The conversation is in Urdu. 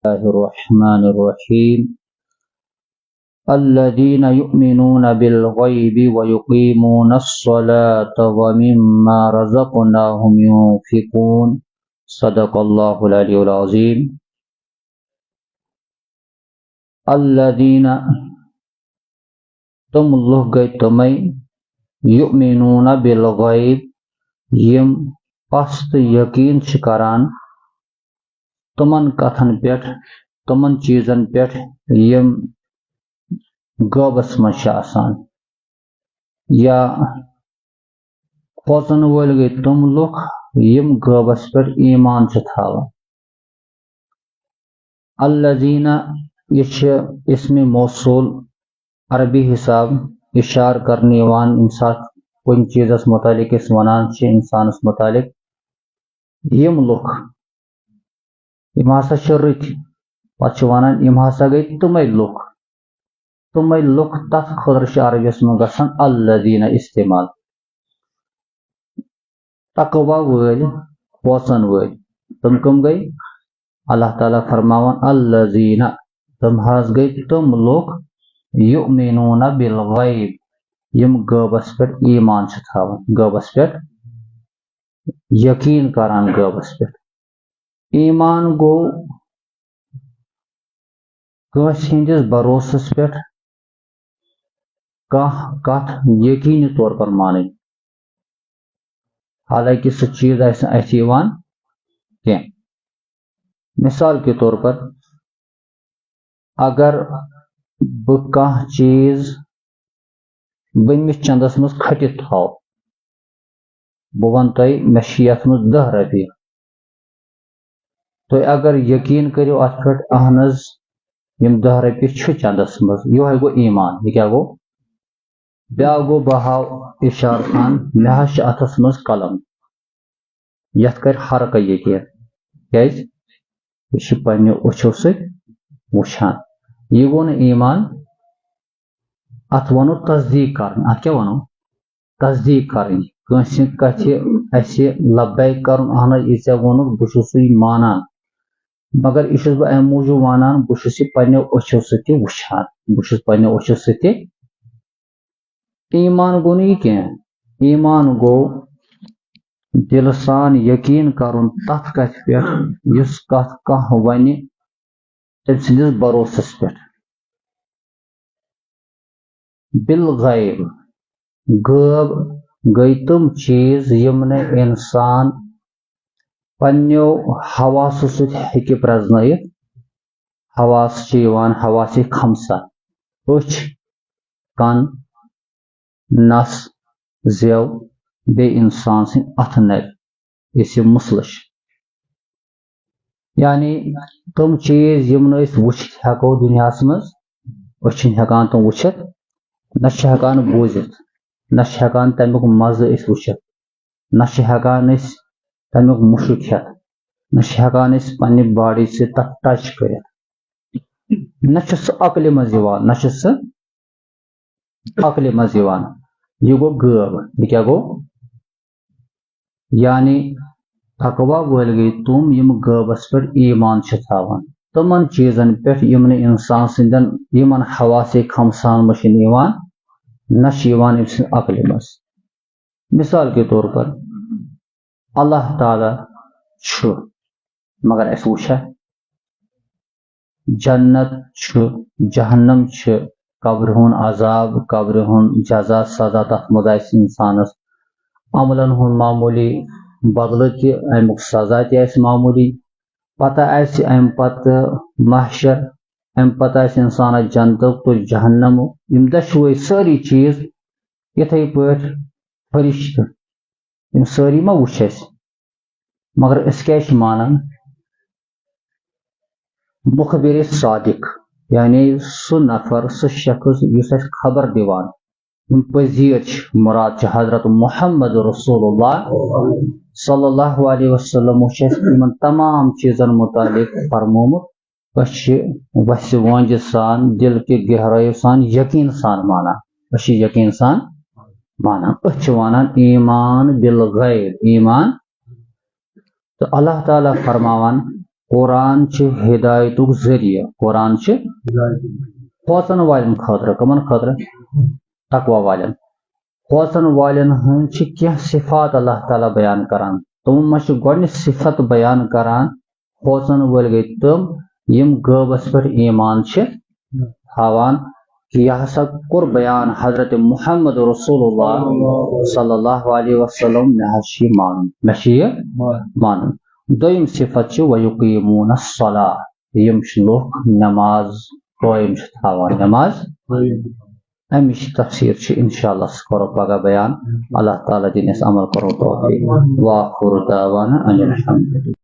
الله الرحمن الرحيم الذين يؤمنون بالغيب ويقيمون الصلاة ومما رزقناهم ينفقون صدق الله العلي العظيم. الذين تم لوگ گئی تمے یؤمنون بالغیب یم پست یقین چھ کران تمن کتھن پیٹھ تمن چیزن پیٹھ یم غیبس مز آسان یا کھوژن ول گئی تم لوگ یم غیبس پیٹھ ایمان چھ تھاوان. الذین یہ اسم موصول عربی حساب اشار کرنے یوان انسان کن چیزس متعلق اس ونان چھ انسانس متعلق یم لوگ یم ہسا چھ رٕتۍ پتہٕ چھ ونان یم ہسا گئی تمے لوگ تتھ خٲطرٕ چھ عربیس منٛز گژھان الذین استعمال. تقوا وٲلۍ کھوژن وٲلۍ تم کم گئی اللہ تعالیٰ فرماوان الذین تم حظ گئی تم لوگ یؤمنون بالغیب یم غیبس پیٹھ ایمان چھ تھاوان غیبس پیٹھ یقین کران غیبس پیٹھ. ایمان گو کٲنٛسہِ ہٕنٛدِس بروسس پیٹھ کانٛہہ کتھ یقینی طور پر مانٕنۍ حالانکہ سُہ چیز آسہِ نہٕ اَتھِ یِوان کینٛہہ. مثال کے طور پر اگر بہٕ کانٛہہ چیز بٔنمِس چندس منٛز کھٔٹِتھ تھاو بہٕ ونہٕ تۄہہِ مےٚ چھِ یتھ منٛز 10 رۄپیہِ تُہۍ اگر یقین کٔرِو اتھ پٮ۪ٹھ اہن حظ یم 10 رۄپیہِ چھِ چندس منٛز یہوے گوٚو ایمان. یہِ کیٛاہ گوٚو؟ بیٛاکھ گوٚو بہٕ ہاو اشارٕ سان مےٚ حظ چھِ اتھس منٛز قلم یتھ کرِ ہر کانٛہہ یقین کیٛازِ یہِ چھِ پننہِ أچھو سۭتۍ وٕچھان. یہِ گوٚو نہٕ ایمان اتھ ونو تصدیق کرٕنۍ. اتھ کیٛاہ ونو؟ تصدیق کرٕنۍ. کٲنٛسہِ کتھِ اسہِ لبیک کرُن اہن حظ یہِ ژےٚ ووٚنُتھ بہٕ چھُس یہِ مانان مگر یہِ چھُس بہٕ امہِ موٗجوٗب ونان بہٕ چھُس یہِ پننیو أچھو سۭتۍ تہِ وٕچھان بہٕ چھُس پننیو أچھو سۭتۍ تہِ. ایمان گوٚو نہٕ یہِ کینٛہہ. ایمان گوٚو دلہٕ سان یقین کرُن تتھ کتھِ پٮ۪ٹھ یُس کتھ کانٛہہ ونہِ تٔمۍ سٕنٛدِس بروسس پٮ۪ٹھ. بالغیب غٲب گٔے تِم چیز یم نہٕ انسان پننیو حواسو سۭتۍ ہیٚکہِ پرزنٲیِتھ. حواس چھِ یِوان حواسی خمسہ أچھ کن نس زٮ۪و بیٚیہِ انسان سٕنٛدۍ اتھٕ نرِ یُس یہِ مُسلہٕ چھِ یعنی تِم چیز یم نہٕ أسۍ وٕچھِتھ ہیٚکو دُنیاہس منٛز أسۍ چھِنہٕ ہیٚکان تِم وٕچھِتھ نہ چھِ ہیٚکان بوٗزِتھ نہ چھِ ہیٚکان تمیُک مزٕ أسۍ وٕچھِتھ نہ چھِ ہیٚکان أسۍ تمیُک مُشُک ہٮ۪تھ نہ چھِ ہیٚکان أسۍ پننہِ باڈی سۭتۍ تتھ ٹچ کٔرِتھ نہ چھُ سُہ عقلہِ منٛز یِوان یہِ گوٚو غٲب. یہِ کیٛاہ گوٚو؟ یعنی تقوا وٲلۍ گٔے تِم یم غٲبس پٮ۪ٹھ ایمان چھِ تھاوان تِمن چیزن پٮ۪ٹھ یم نہٕ انسان سٕنٛدٮ۪ن یمن حواسے خمسان منٛز چھِنہٕ یِوان نہ چھِ یِوان أمۍ سٕنٛدِ عقلہِ منٛز. مثال کے طور پر اللہ تعالیٰ چھُ مگر اسہِ وٕچھا جنت چھُ جہنم چھِ قبرِ ہُنٛد عذاب قبرِ ہُنٛد جزا سزا تتھ منٛز آسہِ انسانس عملن ہُنٛد معموٗلی بدلہٕ تہِ امیُک سزا تہِ آسہِ معموٗلی پتہٕ آسہِ امہِ پتہٕ محشر امہِ پتہٕ آسہِ انسانس جنتُک تہٕ جہنمُک یم دۄشوے سٲری چیز یِتھے پٲٹھۍ فرشتہٕ یم سٲری ما وٕچھ اسہِ مگر أسۍ کیٛازِ چھِ مانان؟ مخبر صادق یعنی سُہ نفر سُہ شخص یُس اسہِ خبر دِوان یم پٔزیٖر چھِ مراد چھِ حضرت محمد رسول اللہ صلی اللہ علیہ وسلم چھُ اسہِ یِمن تمام چیزن متعلق فرمومُت. أسۍ چھِ وسہِ وٲنجہِ سان دل کہِ گہرٲیو سان یقین سان مانان أسۍ چھِ یقین سان مانان أسۍ چھِ ونان ایمان بالغیب ایمان. تہٕ اللہ تعالیٰ فرماوان قرآن چھ ہدایتک ذریعہ قرآن چھ کھوژن والن خاطر کمن خاطر تقوی والن کھوژن والن ہن چھ کینٛہہ صفات اللہ تعالیٰ بیان کران تم مچ گۄڈنِچ صفت بیان کران کھوژن وٲلۍ گٔے تم یم غٲبس پٮ۪ٹھ ایمان چھ تھاوان یہ ہسا کور بیان حضرت محمد رسول اللہ صلی اللہ علیہ وسلم مے مانن دویم صفت چھ ویقیمون الصلاۃ یم چھ لوگ نماز قائم چھ تھاوان نماز امچ تفسیر چھ انشاءاللہ سہ کرو پگہ بیان اللہ تعالیٰ دِنۍ اَسہِ عمل کرو توفیق وآخر دعوانا ان الحمد